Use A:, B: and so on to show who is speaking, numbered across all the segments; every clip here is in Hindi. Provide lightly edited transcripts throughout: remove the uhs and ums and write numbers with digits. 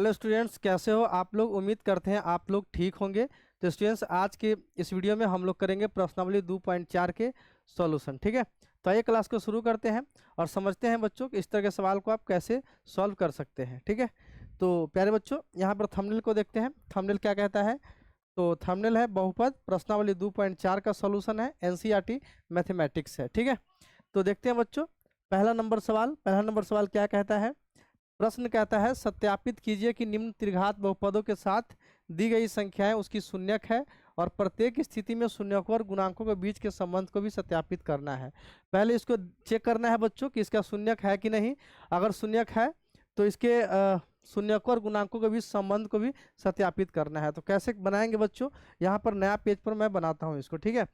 A: हेलो स्टूडेंट्स, कैसे हो आप लोग। उम्मीद करते हैं आप लोग ठीक होंगे। तो स्टूडेंट्स, आज के इस वीडियो में हम लोग करेंगे प्रश्नावली 2.4 के सॉल्यूशन। ठीक है, तो आइए क्लास को शुरू करते हैं और समझते हैं बच्चों कि इस तरह के सवाल को आप कैसे सॉल्व कर सकते हैं। ठीक है, तो प्यारे बच्चों, यहाँ पर थंबनेल को देखते हैं। थंबनेल क्या कहता है? तो थंबनेल है बहुपद प्रश्नावली 2.4 का सॉल्यूशन है, एनसीईआरटी मैथमेटिक्स है। ठीक है, तो देखते हैं बच्चों। पहला नंबर सवाल क्या कहता है? प्रश्न कहता है सत्यापित कीजिए कि निम्न त्रिघात बहुपदों के साथ दी गई संख्याएं उसकी शून्यक है और प्रत्येक स्थिति में शून्यकों और गुणांकों के बीच के संबंध को भी सत्यापित करना है। पहले इसको चेक करना है बच्चों कि इसका शून्यक है कि नहीं। अगर शून्यक है तो इसके शून्यकों और गुणांकों के बीच संबंध को भी सत्यापित करना है। तो कैसे बनाएंगे बच्चों? यहाँ पर नया पेज पर मैं बनाता हूँ इसको। ठीक है,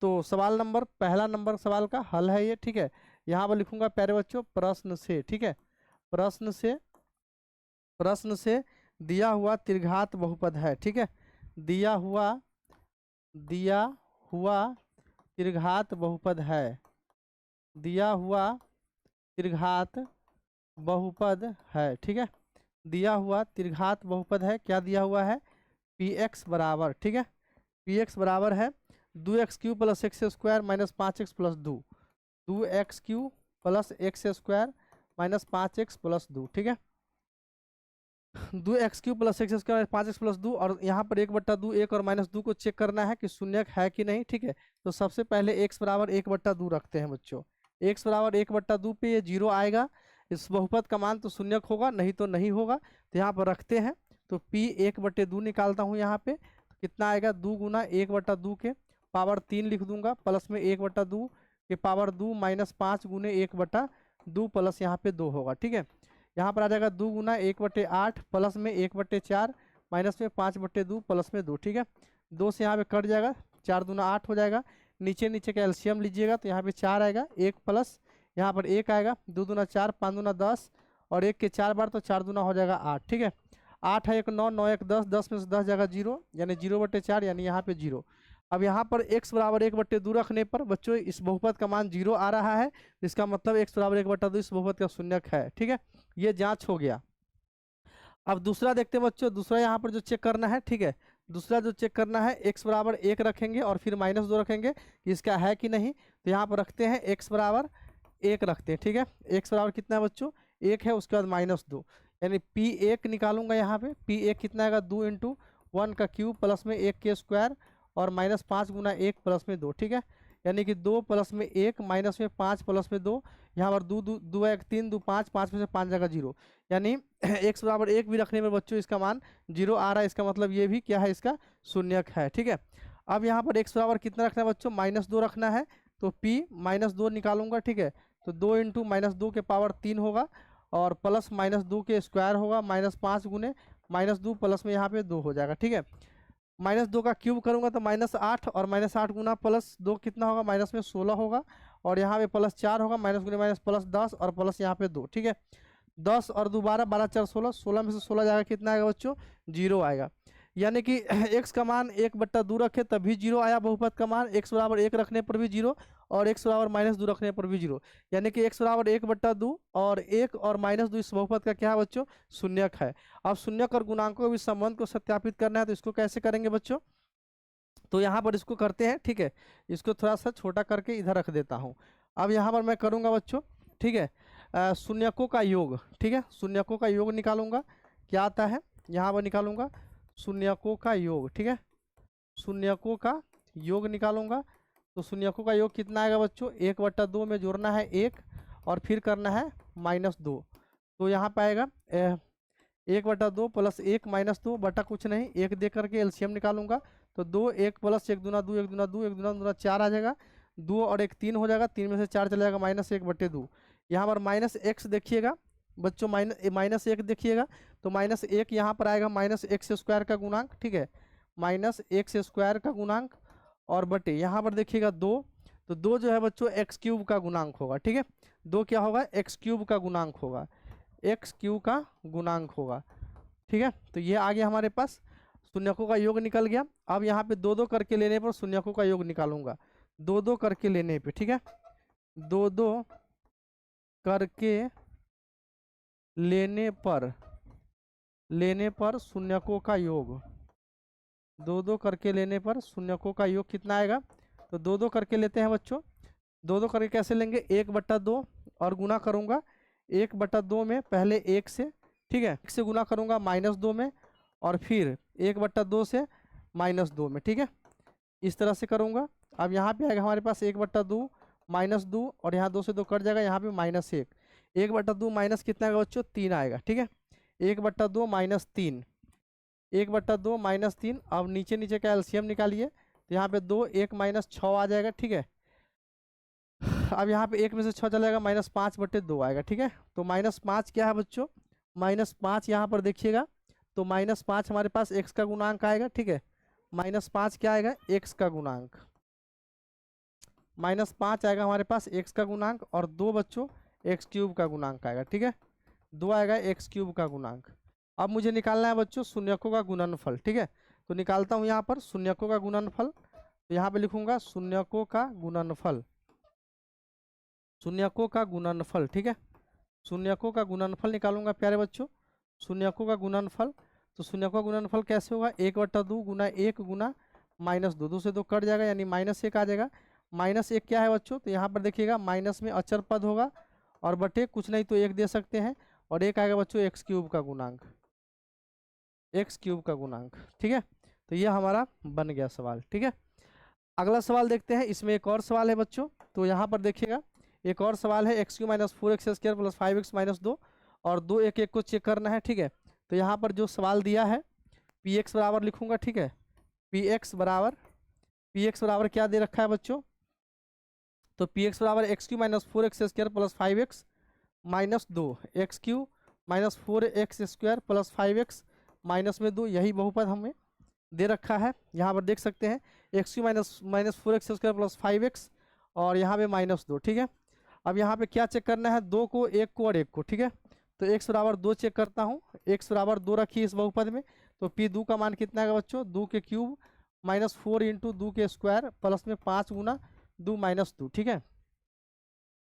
A: तो पहला नंबर सवाल का हल है ये। ठीक है, यहाँ पर लिखूंगा प्यारे बच्चों प्रश्न से। ठीक है, प्रश्न से प्रश्न से दिया हुआ त्रिघात बहुपद है। ठीक है, दिया हुआ त्रिघात बहुपद है। दिया हुआ त्रिघात बहुपद है। ठीक है, दिया हुआ त्रिघात बहुपद है। क्या दिया हुआ है? पी एक्स बराबर, ठीक है, पी एक्स बराबर है 2x³ plus x square minus 5x plus 2x³ plus x square minus 5x plus 2। ठीक है, 2x³ plus x square 5x plus 2, और यहाँ पर 1/2 1 और -2 को चेक करना है कि शून्यक है कि नहीं। ठीक है, तो सबसे पहले x बराबर 1/2 रखते हैं बच्चों। x बराबर 1/2 पे ये 0 आएगा। इस बहुपद का मान तो शून्यक होगा, नहीं तो नहीं होगा। तो यहाँ पर रखते हैं, तो p 1/2 निकालता हूँ यहाँ पे। तो कितना आएगा? 2 गुना 1/2 के पावर 3 लिख दूंगा, प्लस में 1/2 के पावर 2 माइनस 5 गुने 1/2 प्लस यहाँ पे 2 होगा। ठीक है, यहाँ पर आ जाएगा 2 गुना 1/8 प्लस में 1/4 माइनस में 5/2 प्लस में 2। ठीक है, 2 से यहाँ पे कट जाएगा, 4 दूना 8 हो जाएगा। नीचे नीचे का एलसीएम लीजिएगा तो यहाँ पे 4 आएगा, 1 प्लस यहाँ पर 1 आएगा, 2 दूना 4 5 दूना 10 और 1 के 4 बार, तो 4 दूना हो जाएगा 8। ठीक है, 8 है 1 9 9 1 10, 10 में से 10 जाएगा 0, यानी 0/4, यानी यहाँ पे 0। अब यहाँ पर x बराबर 1/2 रखने पर बच्चों इस बहुपद का मान 0 आ रहा है। इसका मतलब x बराबर 1/2 इस बहुपद का शून्यक है। ठीक है, ये जांच हो गया। अब दूसरा देखते हैं बच्चों। दूसरा यहाँ पर जो चेक करना है, ठीक है, दूसरा जो चेक करना है, x बराबर 1 रखेंगे और फिर -2 रखेंगे कि इसका है कि नहीं। तो यहाँ पर रखते हैं x बराबर 1 रखते हैं। ठीक है, x बराबर कितना है बच्चों? 1 है, उसके बाद -2, यानी p1 निकालूंगा। यहाँ पे p1 कितना आएगा? 2 × 1 का क्यूब प्लस में 1 के स्क्वायर और -5 गुना 1 प्लस में 2। ठीक है, यानी कि 2 प्लस में 1 माइनस में 5 प्लस में 2। यहाँ पर 2 2 2 1 3 2 5, 5 में से 5 जाएगा 0, यानी x बराबर 1 भी रखने पर बच्चों इसका मान 0 आ रहा है। इसका मतलब ये भी क्या है? इसका शून्यक है। ठीक है, अब यहाँ पर x बराबर कितना रखना है बच्चों? -2 रखना है। तो p -2 निकालूंगा। ठीक है, तो 2 × -2 के पावर 3 होगा और प्लस -2 के स्क्वायर होगा, -5 गुने -2 प्लस में यहाँ पे 2 हो जाएगा। ठीक है, -2 का क्यूब करूंगा तो -8 और -8 गुना +2 कितना होगा? माइनस में 16 होगा और यहाँ पे +4 होगा, माइनस गुने माइनस +10 और प्लस यहाँ पे 2। ठीक है, 10 और 2 12, 12 4 16, 16 में से 16 जाएगा, कितना आएगा बच्चों? 0 आएगा। यानी कि x का मान 1/2 रखे तभी 0 आया बहुपद का मान, x बराबर 1 रखने पर भी 0 और x बराबर -2 रखने पर भी 0, यानी कि x बराबर 1/2 और 1 और -2 इस बहुपद का क्या है बच्चों? शून्यक है। अब शून्यक और गुणांकों के बीच संबंध को सत्यापित करना है, तो इसको कैसे करेंगे बच्चों? तो यहाँ पर इसको करते हैं। ठीक है, इसको थोड़ा सा छोटा करके इधर रख देता हूँ। अब यहाँ पर मैं करूँगा बच्चों, ठीक है, शून्यकों का योग। ठीक है, शून्यकों का योग निकालूंगा। क्या आता है? यहाँ पर निकालूंगा शून्यकों का योग। ठीक है, शून्यकों का योग निकालूंगा। तो शून्यकों का योग कितना आएगा बच्चों? 1/2 में जोड़ना है 1 और फिर करना है -2। तो यहाँ पे आएगा 1/2 प्लस 1 -2 बटा कुछ नहीं, 1 दे करके एलसीएम निकालूंगा। तो 2 1 प्लस 1 दूना 2 1 दूना 2 1 दूना दूना 4 आ जाएगा, 2 और 1 3 हो जाएगा, 3 में से 4 चला जाएगा, -1/2। यहाँ पर -x देखिएगा बच्चों, -1 देखिएगा, तो -1 यहाँ पर आएगा -x² का गुणांक। ठीक है, -x² का गुणांक और बटे यहाँ पर देखिएगा 2, तो 2 जो है बच्चों x³ का गुणांक होगा। ठीक है, 2 क्या होगा? x³ का गुणांक होगा, x³ का गुणांक होगा। ठीक है, तो ये आ गया हमारे पास, शून्यकों का योग निकल गया। अब यहाँ पे 2 2 करके लेने पर शून्यकों का योग निकालूंगा, 2 2 करके लेने पे। ठीक है, 2 2 करके लेने पर लेने पर शून्यकों का योग, 2-2 करके लेने पर शून्यकों का योग कितना आएगा? तो 2-2 करके लेते हैं बच्चों। 2-2 करके कैसे लेंगे? 1/2 और गुना करूंगा 1/2 में, पहले 1 से, ठीक है, 1 से गुना करूंगा -2 में, और फिर 1/2 से -2 में, ठीक है, इस तरह से करूंगा। अब यहाँ पे आएगा हमारे पास 1/2 -2, और यहाँ 2 से 2 कट जाएगा, यहाँ पे -1, 1/2 माइनस कितना आएगा बच्चों? 3 आएगा, ठीक है, 1/2 -3, 1/2 -3। अब नीचे नीचे का एलसीएम निकालिए, तो यहाँ पे 2 1 -6 आ जाएगा, ठीक है। अब यहाँ पे 1 में से 6 चला जाएगा, -5/2 आएगा, ठीक है। तो -5 क्या है बच्चों? -5 यहाँ पर देखिएगा, तो -5 हमारे पास x का गुणांक आएगा, ठीक है। -5 क्या आएगा? x का गुणांक, -5 आएगा हमारे पास x का गुणांक, और 2 बच्चों x³ का गुणांक आएगा, ठीक है, 2 आएगा x³ का गुणांक। अब मुझे निकालना है बच्चों शून्यकों का गुणनफल, ठीक है। तो निकालता हूँ यहाँ पर शून्यकों का गुणनफल, तो यहाँ पे लिखूंगा शून्यकों का गुणनफल, शून्यकों का गुणनफल, ठीक है, शून्यकों का गुणनफल निकालूंगा प्यारे बच्चों, शून्यकों का गुणनफल। तो शून्यकों का गुणनफल कैसे होगा? 1/2 गुना 1 गुना -2, 2 से 2 कट जाएगा, यानी -1 आ जाएगा। -1 क्या है बच्चों? तो यहाँ पर देखिएगा माइनस में अचर पद होगा, और बटे कुछ नहीं तो 1 दे सकते हैं, और 1 आएगा बच्चों x³ का गुणांक, x³ का गुणांक, ठीक है। तो ये हमारा बन गया सवाल, ठीक है। अगला सवाल देखते हैं, इसमें एक और सवाल है बच्चों। तो यहाँ पर देखिएगा एक और सवाल है, x³ - 4x² + 5x - 2, और 2 1 1 को चेक करना है, ठीक है। तो यहाँ पर जो सवाल दिया है px बराबर लिखूंगा, ठीक है, px बराबर क्या दे रखा है बच्चों? तो px बराबर x³ - 4x² + 5x - 2, x³ - 4x² + 5x -2, यही बहुपद हमें दे रखा है। यहाँ पर देख सकते हैं x³ - 4x² + 5x, और यहाँ पे -2, ठीक है। अब यहाँ पे क्या चेक करना है? 2 को, 1 को और 1 को, ठीक है। तो x बराबर 2 चेक करता हूँ, x बराबर 2 रखिए इस बहुपद में। तो p2 का मान कितना है बच्चों? 2 के क्यूब -4 × 2 के स्क्वायर प्लस में 5 गुना 2 -2, ठीक है।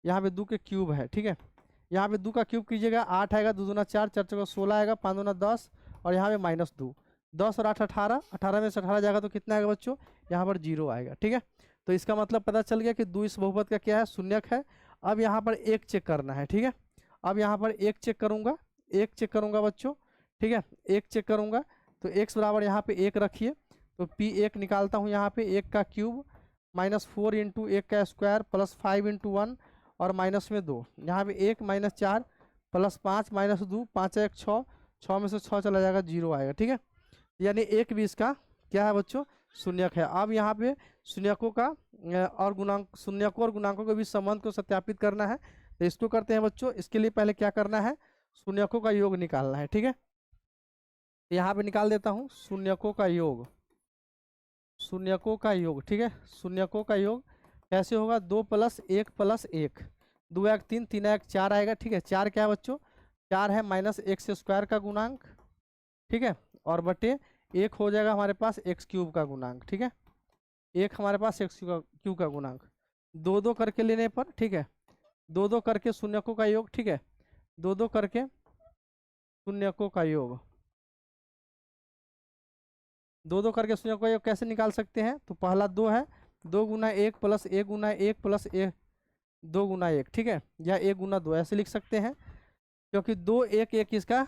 A: यहाँ पे 2 के क्यूब है, ठीक है। यहाँ पे 2 का क्यूब कीजिएगा, 8 आएगा, 2 दूना 4, 4 चौका 16 आएगा, 5 दूना 10, और यहाँ पे -2, 10 और 8 18, 18 में से 18 जाएगा तो कितना आएगा बच्चों? यहाँ पर 0 आएगा, ठीक है। तो इसका मतलब पता चल गया कि 2 इस बहुपद का क्या है? शून्यक है। अब यहाँ पर 1 चेक करना है, ठीक है। अब यहाँ पर 1 चेक करूँगा, 1 चेक करूँगा बच्चों, ठीक है, 1 चेक करूँगा। तो x बराबर यहाँ पे 1 रखिए, तो p1 निकालता हूँ, यहाँ पे 1 का क्यूब -4 × 1 का स्क्वायर प्लस 5 × 1, और माइनस में 2, यहाँ पे 1 - 4 प्लस 5 -2, 5 1 6, 6 में से 6 चला जाएगा, 0 आएगा, ठीक है। यानी 1 भी इसका क्या है बच्चों? शून्यक है। अब यहाँ पे शून्यकों का और गुणांक, शून्यकों और गुणांकों के बीच संबंध को सत्यापित करना है। तो इसको करते हैं बच्चों। इसके लिए पहले क्या करना है? शून्यकों का योग निकालना है, ठीक है। यहाँ पे निकाल देता हूँ शून्यकों का योग, शून्यकों का योग, ठीक है। शून्यकों का योग कैसे होगा? 2 + 1 + 1, 2 1 3, 3 1 4 आएगा, ठीक है। 4 क्या है बच्चों? 4 है -x² का गुणांक, ठीक है, और बटे 1 हो जाएगा हमारे पास x³ का गुणांक, ठीक है। 1 हमारे पास x³ का गुणांक, 2 2 करके लेने पर, ठीक है, 2 2 करके शून्यकों का योग, ठीक है, 2 2 करके शून्यकों का योग, 2 2 करके शून्यकों का योग कैसे निकाल सकते हैं? तो पहला 2 है, 2 गुना 1 + 1 गुना 1 + 1, 2 गुना 1, ठीक है, या 1 गुना 2 ऐसे लिख सकते हैं, क्योंकि 2 1 1 इसका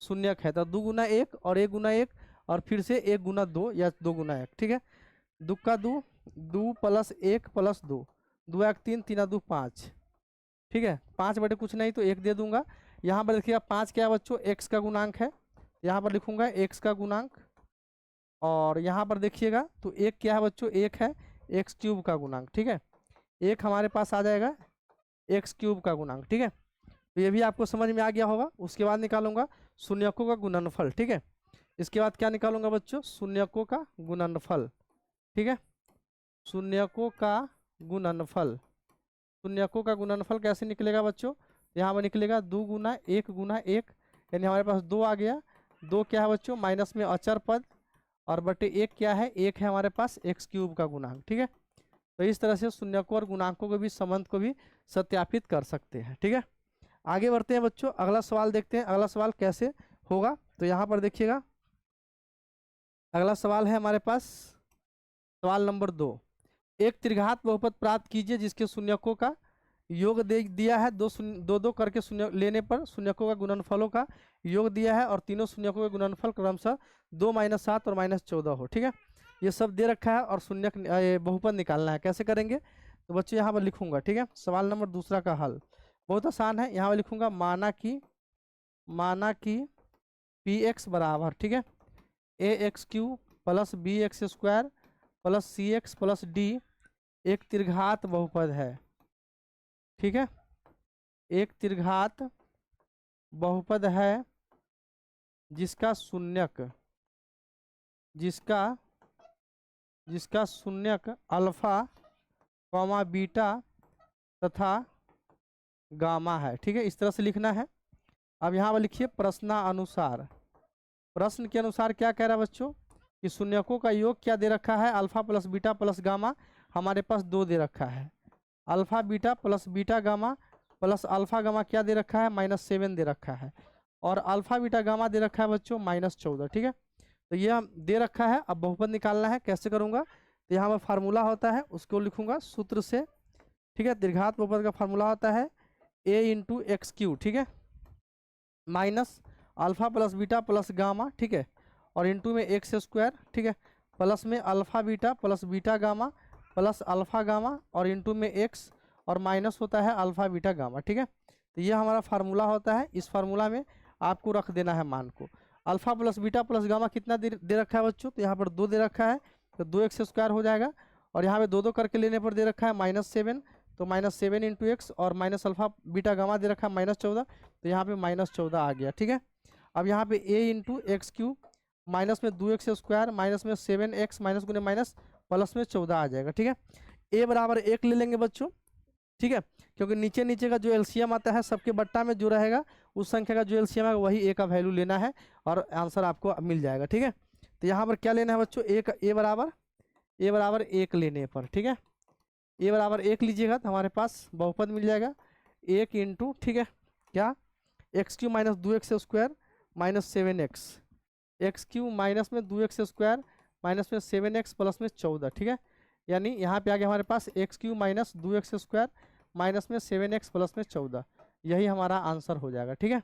A: शून्यक है। तो 2 गुना 1 और 1 गुना 1, और फिर से 1 गुना 2 या 2 गुना 1, ठीक है। 2 का 2, 2 + 1 + 2, 2 1 3, 3 2 5, ठीक है। 5 बटे कुछ नहीं तो 1 दे दूंगा। यहाँ पर देखिएगा 5 क्या है बच्चों? x का गुणांक है, यहाँ पर लिखूंगा x का गुणांक, और यहाँ पर देखिएगा तो 1 क्या है बच्चों? 1 है x³ का गुणांक, ठीक है। 1 हमारे पास आ जाएगा x³ का गुणांक, ठीक है। तो ये भी आपको समझ में आ गया होगा। उसके बाद निकालूंगा शून्यकों का गुणनफल, ठीक है। इसके बाद क्या निकालूंगा बच्चों? शून्यकों का गुणनफल, ठीक है, शून्यकों का गुणनफल। शून्यकों का गुणनफल कैसे निकलेगा बच्चों? यहाँ पर निकलेगा 2 गुना 1 गुना 1, यानी हमारे पास 2 आ गया। 2 क्या है बच्चों? माइनस में अचर पद, और बटे 1 क्या है? 1 है हमारे पास x³ का गुणांक, ठीक है। तो इस तरह से शून्यकों और गुणांकों के बीच संबंध को भी सत्यापित कर सकते हैं, ठीक है। आगे बढ़ते हैं बच्चों, अगला सवाल देखते हैं। अगला सवाल कैसे होगा? तो यहाँ पर देखिएगा अगला सवाल है हमारे पास सवाल नंबर 2। एक त्रिघात बहुपद प्राप्त कीजिए जिसके शून्यकों का योग दे दिया है, दो दो करके शून्य लेने पर शून्यकों का गुणनफलों का योग दिया है और तीनों शून्यकों के गुणनफल क्रमशः 2 - 7 और -14 हो। ठीक है, ये सब दे रखा है और शून्यक बहुपद निकालना है। कैसे करेंगे तो बच्चों यहाँ पर लिखूंगा। ठीक है, सवाल नंबर दूसरा का हल बहुत आसान है। यहाँ पर लिखूंगा माना कि पी एक्स बराबर, ठीक है, ax³ + bx² + cx + d एक त्रिघात बहुपद है। ठीक है, एक त्रिघात बहुपद है जिसका शून्यक अल्फा, बीटा तथा गामा है। ठीक है, इस तरह से लिखना है। अब यहाँ पर लिखिए प्रश्नानुसार। प्रश्न के अनुसार क्या कह रहा है बच्चों कि शून्यकों का योग क्या दे रखा है, अल्फा + बीटा + गामा हमारे पास 2 दे रखा है। Alpha beta + beta gamma + alpha gamma क्या दे रखा है, -7 दे रखा है। और अल्फा बीटा गामा दे रखा है बच्चों -14। ठीक है, तो ये दे रखा है। अब बहुपद निकालना है, कैसे करूंगा तो यहाँ पर फार्मूला होता है, उसको लिखूंगा सूत्र से। ठीक है, त्रिघात बहुपद का फार्मूला होता है a × x³। ठीक है, माइनस अल्फा + बीटा + गामा, ठीक है, और इंटू में x², ठीक है, प्लस में alpha beta + beta gamma + alpha gamma और इंटू में x और माइनस होता है अल्फा बीटा गामा। ठीक है, तो ये हमारा फार्मूला होता है। इस फार्मूला में आपको रख देना है मान को। अल्फा + बीटा + गामा कितना दे रखा है बच्चों, तो यहाँ पर 2 दे रखा है, तो 2x² हो जाएगा। और यहाँ पे 2 करके लेने पर दे रखा है -7, तो -7 × x और माइनस अल्फा बीटा गामा दे रखा है -14, तो यहाँ पे -14 आ गया। ठीक है, अब यहाँ पे a × x³ माइनस में 2x² माइनस में 7x माइनस गुने माइनस प्लस में 14 आ जाएगा। ठीक है, a बराबर 1 ले लेंगे बच्चों। ठीक है, क्योंकि नीचे नीचे का जो एलसीएम आता है सबके बट्टा में जो रहेगा उस संख्या का जो एलसीएम है वही a का वैल्यू लेना है और आंसर आपको मिल जाएगा। ठीक है, तो यहाँ पर क्या लेना है बच्चों, a बराबर 1 लेने पर, ठीक है, a बराबर 1 लीजिएगा तो हमारे पास बहुपद मिल जाएगा 1 × ठीक है क्या x³ - 2x² - 7x, x³ minus में 2x² माइनस में 7x प्लस में 14। ठीक है, यानी यहाँ पे आ गया हमारे पास x³ - 2x² माइनस में 7x प्लस में 14, यही हमारा आंसर हो जाएगा। ठीक है,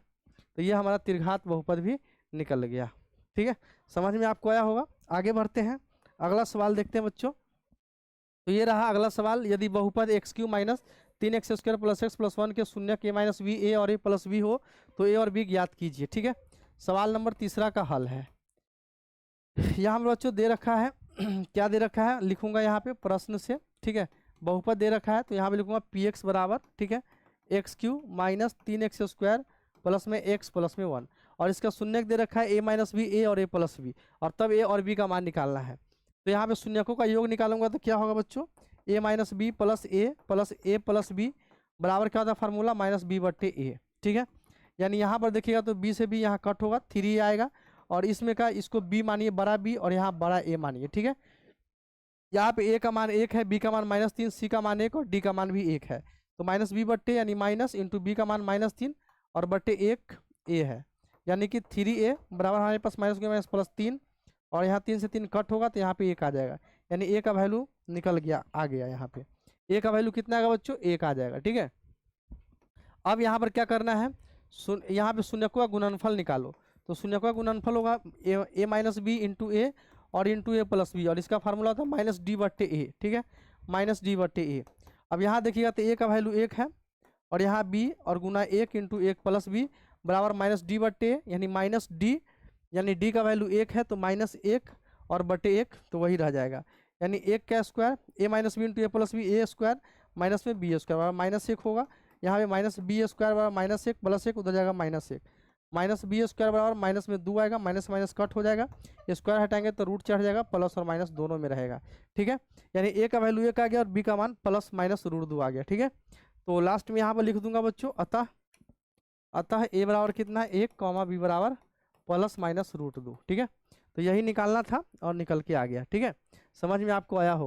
A: तो ये हमारा त्रिघात बहुपद भी निकल गया। ठीक है, समझ में आपको आया होगा। आगे बढ़ते हैं, अगला सवाल देखते हैं बच्चों। तो ये रहा अगला सवाल, यदि बहुपद x³ - 3x² + x + 1 के शून्यक a - b a और a + b हो तो a और b ज्ञात कीजिए। ठीक है, सवाल नंबर तीसरा का हल है। यहाँ पर बच्चों दे रखा है क्या दे रखा है, लिखूंगा यहाँ पे प्रश्न से। ठीक है, बहुपद दे रखा है तो यहाँ पे लिखूंगा px बराबर, ठीक है, x³ - 3x² प्लस में x प्लस में 1 और इसका शून्यक दे रखा है a - b a और a + b और तब a और b का मान निकालना है। तो यहाँ पे शून्यकों का योग निकालूंगा तो क्या होगा बच्चों, a - b + a + b बराबर क्या होता है फार्मूला -b/a। ठीक है, यानी यहाँ पर देखिएगा तो b से b यहाँ कट होगा, 3 आएगा और इसमें का इसको b मानिए बड़ा B और यहाँ बड़ा A मानिए। ठीक है, यहाँ पे a का मान 1 है, b का मान -3, c का मान 1 और d का मान भी 1 है, तो -b/a यानी माइनस इंटू b का मान -3 और बट्टे 1 a है, यानी कि 3a बराबर हमारे पास -3 और यहाँ 3 से 3 कट होगा तो यहाँ पे 1 आ जाएगा, यानी a का वैल्यू निकल गया, आ गया। यहाँ पे a का वैल्यू कितना आएगा बच्चों, 1 आ जाएगा। ठीक है, अब यहाँ पर क्या करना है, यहाँ पे शून्यकों का गुणनफल निकालो। तो शून्यकों का गुणनफल होगा a - b इंटू a और इंटू a + b और इसका फार्मूला होता है -d/a। ठीक है, -d/a। अब यहाँ देखिएगा तो a का वैल्यू 1 है और यहाँ b और गुना 1 इंटू 1 + b बराबर -d/a यानी -d, यानी d का वैल्यू 1 है तो -1 और बटे 1 तो वही रह जाएगा, यानी 1 का square a - b into a + b a² minus में b² बराबर -1 होगा। यहाँ पे -b² बराबर -1 + 1 उधर जाएगा -1, -b² बराबर माइनस में 2 आएगा, माइनस माइनस कट हो जाएगा, स्क्वायर हटाएंगे तो रूट चढ़ जाएगा, प्लस और माइनस दोनों में रहेगा। ठीक है, यानी a का वैल्यू 1 आ गया और b का मान ±√2 आ गया। ठीक है, तो लास्ट में यहाँ पर लिख दूंगा बच्चों अतः a बराबर कितना है 1, b बराबर ±√2। ठीक है, तो यही निकालना था और निकल के आ गया। ठीक है, समझ में आपको आया होगा।